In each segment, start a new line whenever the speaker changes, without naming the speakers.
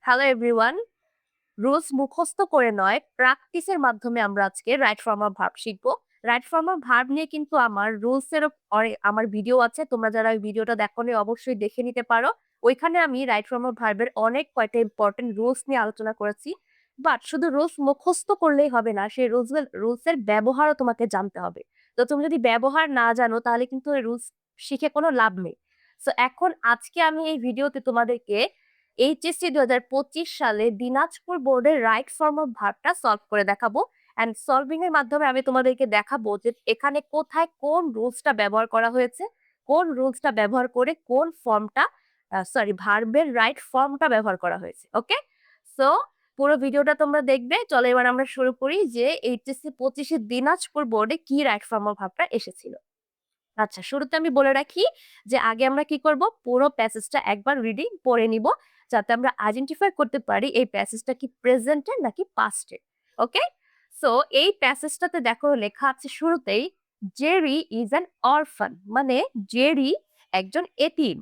Hello everyone. Rules মুখস্থ করে নয়, প্র্যাকটিসের মাধ্যমে আমরা আজকে রাইট ফর্ম অফ ভার্ব শিখবো। রাইট ফর্ম অফ ভার্ব নিয়ে কিন্তু আমার রুলস এর আমার ভিডিও আছে। তোমরা যারা ওই ভিডিওটা দেখোনি অবশ্যই দেখে নিতে পারো। ওইখানে আমি রাইট ফর্ম অফ ভার্বের অনেক কয়টা ইম্পর্টেন্ট রুলস নিয়ে আলোচনা করেছি। বাট শুধু রুলস মুখস্থ করলেই হবে না, সেই রুলস এর ব্যবহারও তোমাকে জানতে হবে। তো তুমি যদি ব্যবহার না জানো তাহলে কিন্তু ওই রুলস শিখে কোনো লাভ নেই। সো এখন আজকে আমি এই ভিডিওতে তোমাদেরকে এইচএসসি 2025 সালে দিনাজপুর বোর্ডের রাইট ফর্ম অফ ভার্বটা সলভ করে দেখাবো। অ্যান্ড সলভিং এর মাধ্যমে আমি তোমাদেরকে দেখাবো যে এখানে কোথায় কোন রুলসটা ব্যবহার করা হয়েছে, কোন রুলসটা ব্যবহার করে কোন ফর্মটা ভার্বের রাইট ফর্মটা ব্যবহার করা হয়েছে। ওকে, সো পুরো ভিডিওটা তোমরা দেখবে। চলো এবার আমরা শুরু করি যে এইচএসসি 25 দিনাজপুর বোর্ডে কি রাইট ফর্ম অফ ভার্বটা এসেছিল। আচ্ছা, শুরুতে আমি বলে রাখি যে আগে আমরা কি করব, পুরো প্যাসেজটা একবার রিডিং পড়ে নিব যাতে আমরা আইডেন্টিফাই করতে পারি এই প্যাসেজটা কি প্রেজেন্টের নাকি পাস্টের। ওকে, সো এই প্যাসেজটাতে দেখো লেখা আছে শুরুতেই, জেরি ইজ অ্যান অরফান, মানে জেরি একজন এতিম।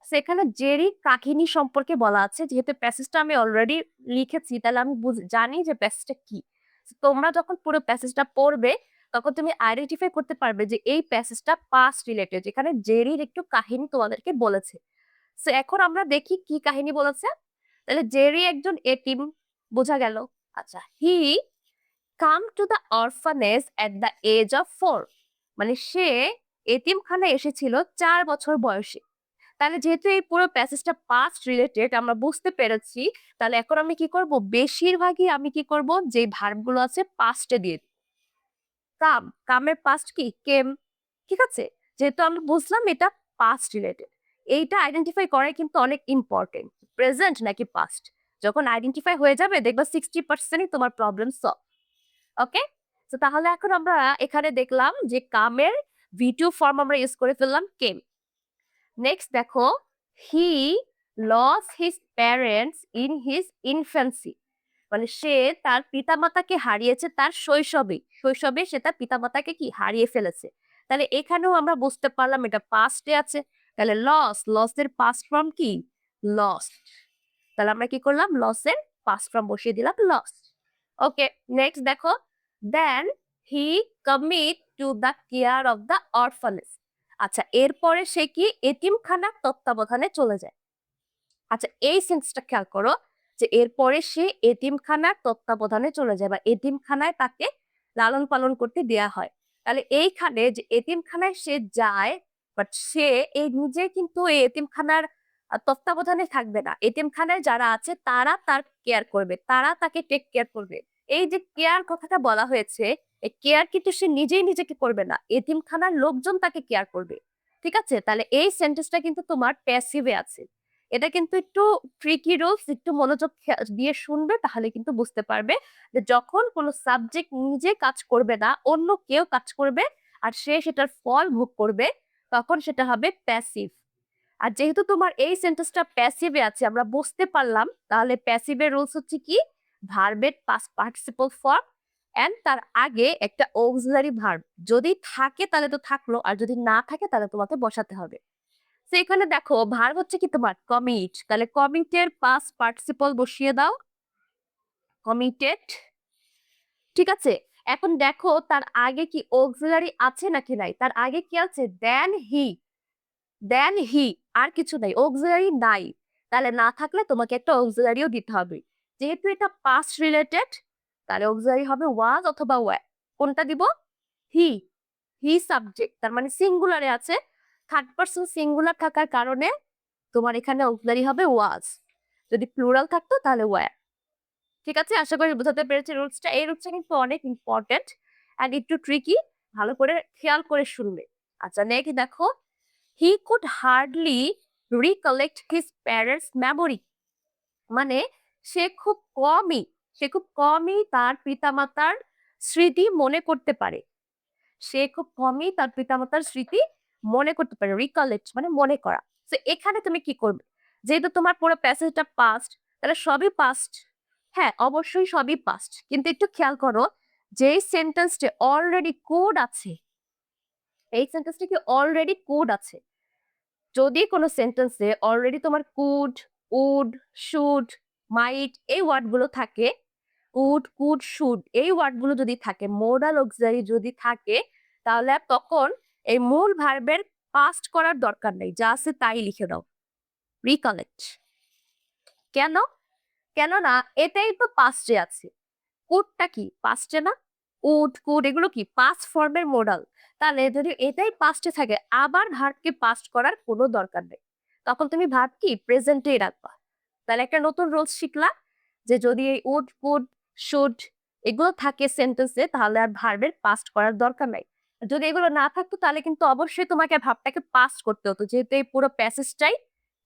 সেখানে জেরি কাহিনী সম্পর্কে বলা আছে। যেহেতু প্যাসেজটা আমি অলরেডি লিখেছি তাহলে আমি জানি যে প্যাসেজটা কি। তোমরা যখন পুরো প্যাসেজটা পড়বে তখন তুমি আইডেন্টিফাই করতে পারবে যে এই প্যাসেজটা পাস্ট রিলেটেড, যেখানে জেরির একটু কাহিনী তোমাদেরকে বলেছে। সো এখন আমরা দেখি কি কাহিনী বলেছে। তাহলে জেরি একজন এতিম, বোঝা গেল। আচ্ছা, he came to the orphanage at the age of 4, মানে সে এতিমখানায় এসেছিল 4 বছর বয়সে। তাহলে যেহেতু এই পুরো প্যাসেজটা পাস্ট রিলেটেড আমরা বুঝতে পেরেছি, তাহলে এখন আমি কি করব, বেশিরভাগই আমি কি করব, যে ভার্ব গুলো আছে পাস্টে দিয়ে দিই। কাম, কামের পাস্ট কি, কেম। ঠিক আছে, যেহেতু আমরা বুঝলাম এটা পাস্ট রিলেটেড, এইটা আইডেন্টিফাই করাই কিন্তু অনেক ইম্পর্টেন্ট, প্রেজেন্ট নাকি পাস্ট। যখন আইডেন্টিফাই হয়ে যাবে দেখবা 60%ই তোমার প্রবলেম সলভ। ওকে, তো তাহলে এখন আমরা এখানে দেখলাম যে কামের ভি2 ফর্ম আমরা ইউজ করে ফেললাম, কেম। নেক্সট দেখো, হি loss his parents in his infancy, মানে সে তার পিতামাতাকে হারিয়েছে তার শৈশবে। শৈশবে সে তার পিতামাতাকে কি হারিয়ে ফেলেছে। তাহলে এখানেও আমরা বুঝতে পারলাম এটা পাস্টে আছে। তাহলে লসের পাস্ট ফর্ম কি, লস্ট। তাহলে আমরা কি করলাম, লসের পাস্ট ফর্ম বসিয়ে দিলাম, লস্ট। ওকে, নেক্সট দেখো, then he commit to the care of the orphanage. আচ্ছা, এরপরে সে কি এতিমখানার তত্ত্বাবধানে চলে যায়। আচ্ছা, এই সেন্সটা খেয়াল করো যে এরপরে সে এতিমখানার তত্ত্বাবধানে চলে যায় বা এতিমখানায় তাকে লালন পালন করতে দেয়া হয়। তাহলে এইখানে যে এতিমখানায় সে যায়, বাট সে এই নিজে কিন্তু এই এতিমখানার তত্ত্বাবধানে থাকবে না। এতিমখানায় যারা আছে তারা তার কেয়ার করবে, তারা তাকে টেক কেয়ার করবে। এই যে কেয়ার কথাটা বলা হয়েছে, এই কেয়ার কিন্তু সে নিজেই নিজেকে করবে না, এতিমখানার লোকজন তাকে কেয়ার করবে। ঠিক আছে, তাহলে এই সেন্টেন্সটা কিন্তু তোমার প্যাসিভে আছে। এটা কিন্তু একটু ট্রিকি রুলস, একটু মনোযোগ দিয়ে শুনবে তাহলে কিন্তু বুঝতে পারবে যে যখন কোনো সাবজেক্ট নিজে কাজ করবে না, অন্য কেউ কাজ করবে আর সে সেটার ফল ভোগ করবে, তখন সেটা হবে প্যাসিভ। আর যেহেতু তোমার এই সেন্টেন্সটা প্যাসিভে আছে আমরা বুঝতে পারলাম, তাহলে প্যাসিভের রুলস হচ্ছে কি, ভার্বের পাস্ট পার্টিসিপল ফর্ম এন্ড তার আগে একটা অক্সিলারি ভার্ব যদি থাকে তাহলে তো থাকলো, আর যদি না থাকে তাহলে তোমাকে বসাতে হবে। তো এখানে দেখো ভার্ব হচ্ছে কি তোমার কমিট, তাহলে কমিটের পাস্ট পার্টিসিপল বসিয়ে দাও, কমিটেড। ঠিক আছে, এখন দেখো তার আগে কি অক্সিলারি আছে নাকি নাই। তার আগে কি আছে, দেন হি, আর কিছু নাই, অক্সিলারি নাই। তাহলে না থাকলে তোমাকে একটা অক্সিলারিও দিতে হবে। যেহেতু এটা পাস্ট রিলেটেড তাহলে অক্সিলারি হবে ওয়াজ অথবা ওয়্যার। কোনটা দিব, হি। হি সাবজেক্ট, তার মানে সিঙ্গুলারে আছে, থার্ড পারসন সিঙ্গুলার থাকার কারণে তোমার এখানে অক্সিলারি হবে ওয়াজ। যদি প্লুরাল থাকতো তাহলে ওয়্যার। ঠিক আছে, আশা করি বোঝাতে পেরেছি রুলসটা। এই রুলসটা কিন্তু অনেক ইম্পর্টেন্ট এন্ড একটু ট্রিকি, ভালো করে খেয়াল করে শুনবে। আচ্ছা, নেক্সট দেখো, he could hardly recollect his parents memory, মানে সে খুব কমই তার পিতামাতার স্মৃতি মনে করতে পারে। সে খুব কমই তার পিতামাতার স্মৃতি মনে করতে পারে, রিকালেক্ট মানে মনে করা। তো এখানে তুমি কি করবে, যেহেতু তোমার পুরো প্যাসেজটা পাস্ট, তাহলে সবই পাস্ট। হ্যাঁ, অবশ্যই সবই পাস্ট, কিন্তু একটু খেয়াল করো যে সেন্টেন্সটা অলরেডি কোড আছে, এই সেন্টেন্সটা কি অলরেডি কোড আছে। যদি কোনো সেন্টেন্সে অলরেডি তোমার কুড, উড, শুড মাইট এই ওয়ার্ডগুলো থাকে, কুড, কুড, শুড এই ওয়ার্ডগুলো যদি থাকে, মোডাল অক্সিলারি যদি থাকে, তাহলে আর তখন এই মূল ভার্বের পাস্ট করার দরকার নেই। যা আছে তাই লিখে দাও। রিকালেক্ট। কেন? কেননা এটাই তো পাস্টে আছে। কুডটা কি? পাস্টে না? উড, কুড এগুলো কি? পাস্ট ফর্মের মোডাল। তাহলে যদি এটাই পাস্টে থাকে, আবার ভার্বকে পাস্ট করার কোনো দরকার নেই। তখন তুমি ভার্ব কি? প্রেজেন্টেই রাখবা। তাহলে একটা নতুন রুলস শিখলা যে যদি এই উড, কুড, শুড এগুলো থাকে সেন্টেন্সে তাহলে আর ভার্বের পাস্ট করার দরকার নাই। যদি এগুলো না থাকতো তাহলে কিন্তু অবশ্যই তোমাকে ভার্বটাকে পাস্ট করতে হতো যেহেতু এই পুরো প্যাসেজটাই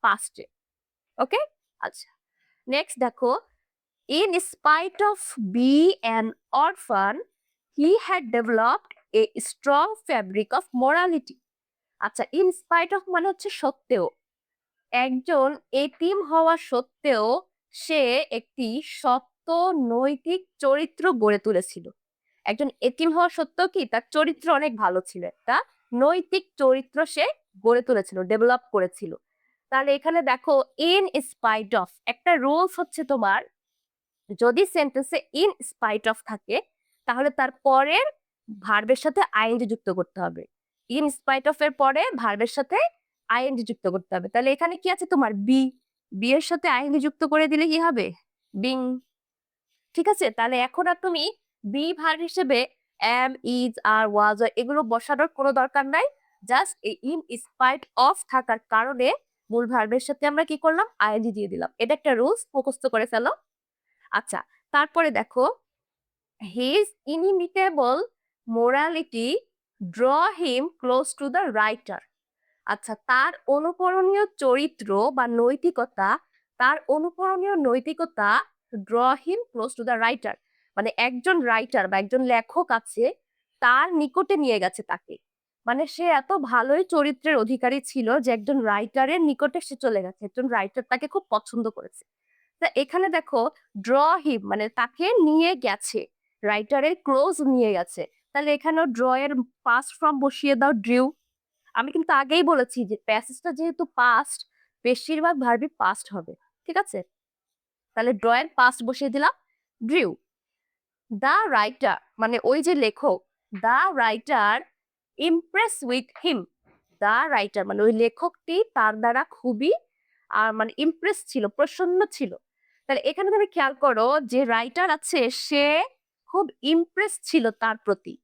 পাস্টে। ওকে? আচ্ছা। নেক্সট দেখো, in spite of being an orphan, he had developed a strong fabric of morality. আচ্ছা, in spite of মানে হচ্ছে সত্ত্বেও। একজন এতিম হওয়া সত্ত্বেও সে একটি সত্য নৈতিক চরিত্র গড়ে তুলেছিল। একজন এতিম হওয়া সত্ত্বেও কি তার চরিত্র অনেক ভালো ছিল, একটা নৈতিক চরিত্র সে গড়ে তুলেছিল, ডেভেলপ করেছিল। তাহলে এখানে দেখো ইন স্পাইট অফ একটা রুলস হচ্ছে তোমার, যদি সেন্টেন্সে ইন স্পাইট অফ থাকে তাহলে তার পরের ভার্বের সাথে আইএনজি যুক্ত করতে হবে। ইন স্পাইট অফ এর পরে ভার্বের সাথে আইএনজি যুক্ত করতে হবে। তাহলে এখানে কি আছে তোমার বি, বি এর সাথে আইএনজি যুক্ত করে দিলে কি হবে? বিং। ঠিক আছে, তাহলে এখন আর তুমি বি ভার্ব হিসেবে এম, ইজ, আর, ওয়াজ এগুলো বসানোর কোনো দরকার নাই। জাস্ট এই ইন স্পাইট অফ থাকার কারণে মূল ভার্বের সাথে আমরা কি করলাম? আইএনজি দিয়ে দিলাম। এটা একটা রুলস, মুখস্থ করে ফেলো। আচ্ছা, তারপরে দেখো, his inimitable morality draw him close to the writer. আচ্ছা, তার অনুকরণীয় চরিত্র বা নৈতিকতা, তার অনুকরণীয় নৈতিকতা draw him close to the writer, মানে একজন রাইটার বা একজন লেখক আছে তার নিকটে নিয়ে গেছে তাকে। মানে সে এত ভালোই চরিত্রের অধিকারী ছিল যে একজন রাইটারের নিকটে সে চলে গেছে, একজন রাইটার তাকে খুব পছন্দ করেছে। তা এখানে দেখো ড্র হিম মানে তাকে নিয়ে গেছে, রাইটারের ক্লোজ নিয়ে গেছে। তাহলে এখানেও ড্র এর পাস্ট ফর্ম বসিয়ে দাও ড্রিউ। আমি কিন্তু আগেই বলেছি যে প্যাসেজটা যেহেতু পাস্ট, বেশিরভাগ ভার্বই পাস্ট হবে। ঠিক আছে, তাহলে ড্র এর পাস্ট বসিয়ে দিলাম ড্রিউ। দা রাইটার মানে ওই যে লেখক, the writer impress with him. The writer মানে ওই লেখকটি তার দ্বারা খুবই মানে ইমপ্রেস ছিল, প্রসন্ন ছিল। তাহলে এখানে তুমি খেয়াল করো যে রাইটার আছে সে খুব ইমপ্রেস ছিল তার প্রতি।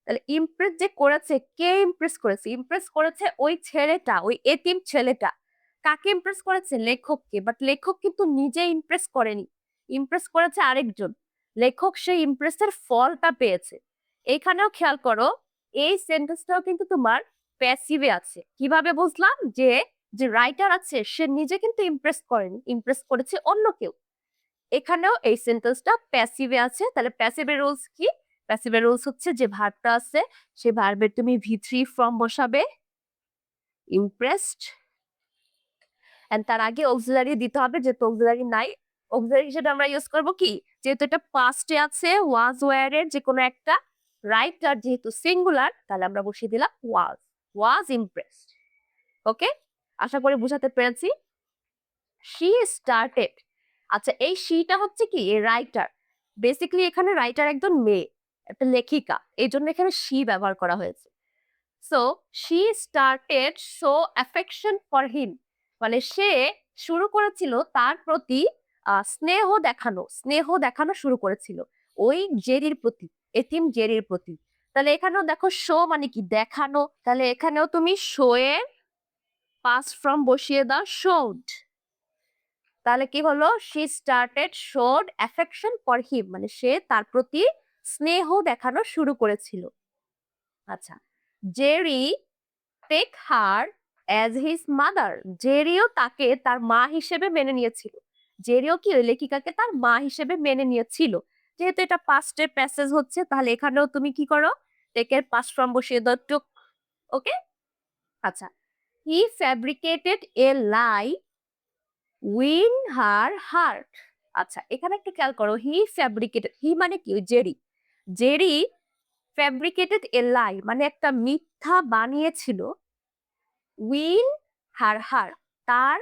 তাহলে ইমপ্রেস যে করেছে, কে ইমপ্রেস করেছে? ইমপ্রেস করেছে ওই ছেলেটা, ওই এতিম ছেলেটা। কাকে ইমপ্রেস করেছে? লেখককে। বাট লেখক কিন্তু নিজে ইমপ্রেস করেনি, ইমপ্রেস করেছে আরেকজন। লেখক সেই ইমপ্রেসের ফলটা পেয়েছে। এইখানেও খেয়াল করো এই সেন্টেন্সটাও কিন্তু তোমার প্যাসিভে আছে। কিভাবে বুঝলাম? যে যে রাইটার আছে সে নিজে কিন্তু ইমপ্রেস করেনি, ইমপ্রেস করেছে অন্য কেউ। এখানেও এই সেন্টেন্সটা প্যাসিভে আছে। তাহলে প্যাসিভের রুলস কি? প্যাসিভের রুলস হচ্ছে যে ভার্বটা আছে সেই ভার্বের তুমি ভি3 ফর্ম বসাবে ইমপ্রেসড, এন্ড তার আগে অক্সিলারি দিতে হবে, যেহেতু অক্সিলারি নাই অক্সিলারি হিসেবে আমরা ইউজ করব কি, যেহেতু এটা পাস্টে আছে ওয়াজ ওয়্যার এর যে কোনো একটা, রাইটার যেহেতু সিঙ্গুলার তাহলে আমরা বসিয়ে দিলাম ওয়াজ, ওয়াজ ইমপ্রেসড। ওকে, আশা করি বুঝাতে পেরেছি। She started. আচ্ছা, এই শিটা হচ্ছে কি রাইটার, বেসিক্যালি এখানে রাইটার একজন মেয়ে, একটা লেখিকা, এই জন্য এখানে শি ব্যবহার করা হয়েছে। So she started show affection for him, মানে সে শুরু করেছিল তার প্রতি স্নেহ দেখানো, স্নেহ দেখানো শুরু করেছিল ওই জেরির প্রতি, এতিম জেরির প্রতি। তাহলে এখানেও দেখো শো মানে কি দেখানো, তাহলে এখানেও তুমি শো এর পাস্ট ফর্ম বসিয়ে দাও শোড। তাহলে কি হলো? She started showed affection for him, মানে সে তার প্রতি স্নেহ দেখানো শুরু করেছিল। আচ্ছা, Jerry take her as his mother, জেরিও তাকে তার মা হিসেবে মেনে নিয়েছিল। জেরিও কি ওই লেখিকাকে তার মা হিসেবে মেনে নিয়েছিল। যেহেতু এটা পাস্টের প্যাসেজ হচ্ছে তাহলে এখানেও তুমি কি করো? টেকের পাস্ট ফর্ম বসিয়ে দাও টুক। ওকে, আচ্ছা, হি ফ্যাব্রিকেটেড এ লাই উইন হার হার্ট। আচ্ছা, এখানে একটু খেয়াল করো, হি ফ্যাব্রিকেটেড, হি মানে কি ওই জেরি, জেরি ফ্যাব্রিকেটেড এ লাই মানে একটা মিথ্যা বানিয়েছিল উইন হার হার তার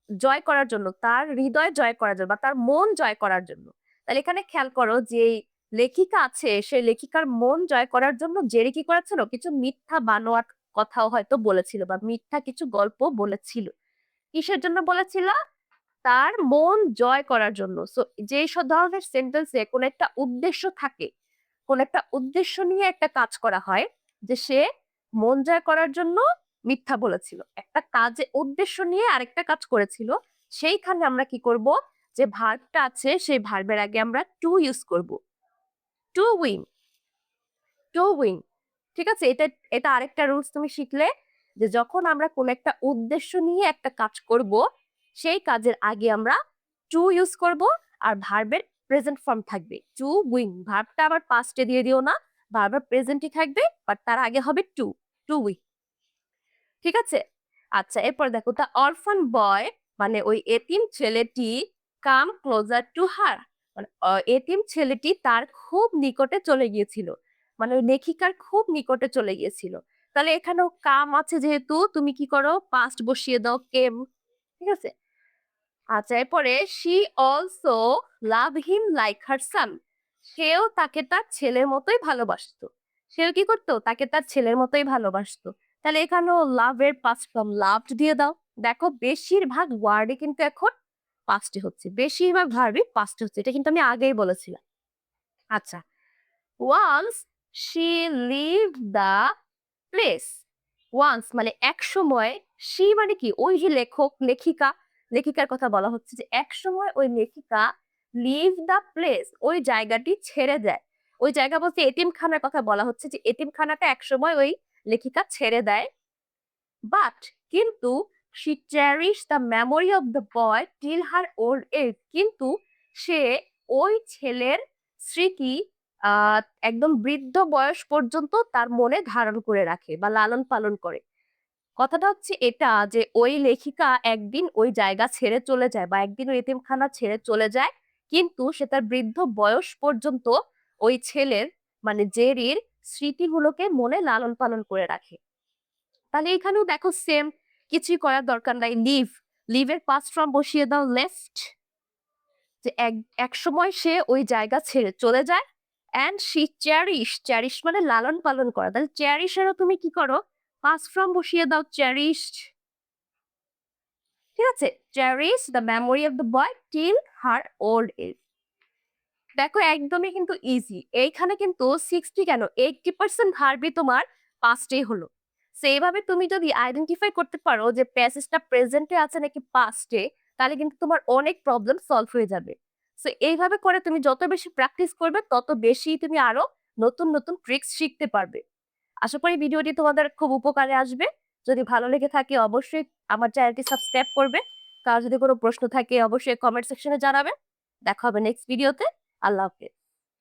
জয় করার জন্য, তার হৃদয় জয় করার জন্য বা তার মন জয় করার জন্য। তাহলে এখানে খেয়াল করো যে লেখিকা আছে, সে লেখিকার মন জয় করার জন্য জেরি কি করেছিল? কিছু মিথ্যা বানোয়াট কথাও হয়তো বলেছিল বা মিথ্যা কিছু গল্প বলেছিল। কিসের জন্য বলেছিল? তার মন জয় করার জন্য। সো যেই সব ধরনের সেন্টেন্সে কোন একটা উদ্দেশ্য থাকে, কোন একটা উদ্দেশ্য নিয়ে একটা কাজ করা হয়, যে সে মন জয় করার জন্য মিথ্যা বলেছিল। একটা কাজে উদ্দেশ্য নিয়ে আরেকটা কাজ করেছিল। সেইখানে আমরা কি করব? যে ভার্বটা আছে সেই ভার্বের আগে আমরা টু ইউজ করব। To win, to win. ঠিক আছে? এটা এটা আরেকটা রুলস তুমি শিখলে যে যখন আমরা কোন একটা উদ্দেশ্য নিয়ে একটা কাজ করব, সেই কাজের আগে আমরা টু ইউজ করব আর ভার্বের প্রেজেন্ট ফর্ম থাকবে। টু উইন ভার্বটা আবার পাস্টে দিয়ে দিও না। ভার্বের প্রেজেন্টই থাকবে বাট তার আগে হবে টু, টু উইন। ঠিক আছে? আচ্ছা এরপর দেখো দ্য অরফান বয় মানে ওই এতিম ছেলেটি কাম ক্লোজার টু হার মানে এতিম ছেলেটি তার খুব নিকটে চলে গিয়েছিল। মানে ওই লেখিকার খুব নিকটে চলে গিয়েছিল। তাহলে এখানেও কাম আছে যেহেতু তুমি কি করো? পাস্ট বসিয়ে দাও কেম। ঠিক আছে? আচ্ছা এরপরে she also love him like her son. সেও তাকে তার ছেলের মতোই ভালোবাসতো। সেও কি করতো? তাকে তার ছেলের মতোই ভালোবাসতো। তাহলে এখানেও লাভ এর পাস্ট ফর্ম লাভড দিয়ে দাও। দেখো বেশিরভাগ ওয়ার্ডে কিন্তু এখন পাস্টে হচ্ছে। বেশিরভাগ ভার্বই পাস্টে হচ্ছে। এটা কিন্তু আমি আগেই বলেছিলাম। আচ্ছা once she leave the place. Once মানে একসময়, শি মানে কি? ওই যে লেখক, লেখিকা, লেখিকার কথা বলা হচ্ছে যে একসময় ওই লেখিকা লিভ দ্য প্লেস ওই জায়গাটি ছেড়ে দেয়। ওই জায়গা বলতে এতিমখানার কথা বলা হচ্ছে যে এতিমখানাটা একসময় ওই লেখিকা ছেড়ে দেয়। বাট কিন্তু she cherished the memory of the boy till her old age কিন্তু সে ওই ছেলের স্মৃতি আহ একদম বৃদ্ধ বয়স পর্যন্ত তার মনে ধারণ করে রাখে বা লালন পালন করে। কথাটা হচ্ছে এটা যে ওই লেখিকা একদিন ওই জায়গা ছেড়ে চলে যায় বা একদিন ওই এতিমখানা ছেড়ে চলে যায়, কিন্তু সে তার বৃদ্ধ বয়স পর্যন্ত ওই ছেলের মানে জেরির স্মৃতিগুলোকে মনে লালন পালন করে রাখে। তাহলে এখানেও দেখো সেম, কিছুই করার দরকার নাই। লিভ, লিভের পাস্ট ফর্ম বসিয়ে দাও লেফট। যে এক সময় সে ওই জায়গা ছেড়ে চলে যায়। অ্যান্ড শি চ্যারিশ, চ্যারিশ মানে লালন পালন করা। তাহলে চ্যারিশেরও তুমি কি করো? পাস্ট ফর্ম বসিয়ে দাও চেরিশড। ঠিক আছে? Cherish the memory of the boy till her old age. দেখো একদমই কিন্তু ইজি। এইখানে কিন্তু 60 কেন 80% ভার্বই তোমার পাস্টেই হলো। সো এইভাবে তুমি যদি আইডেন্টিফাই করতে পারো যে প্যাসেজটা প্রেজেন্টে আছে নাকি পাস্টে, তাহলে কিন্তু তোমার অনেক প্রবলেম সলভ হয়ে যাবে। সো এইভাবে করে তুমি যত বেশি প্র্যাকটিস করবে তত বেশি তুমি আরো নতুন নতুন ট্রিক্স শিখতে পারবে। আশা করি ভিডিওটি তোমাদের খুব উপকারে আসবে। যদি ভালো লেগে থাকে অবশ্যই আমার চ্যানেলটি সাবস্ক্রাইব করবে। কার যদি কোনো প্রশ্ন থাকে অবশ্যই কমেন্ট সেকশনে জানাবে। দেখা হবে নেক্সট ভিডিওতে। আল্লাহ হাফেজ।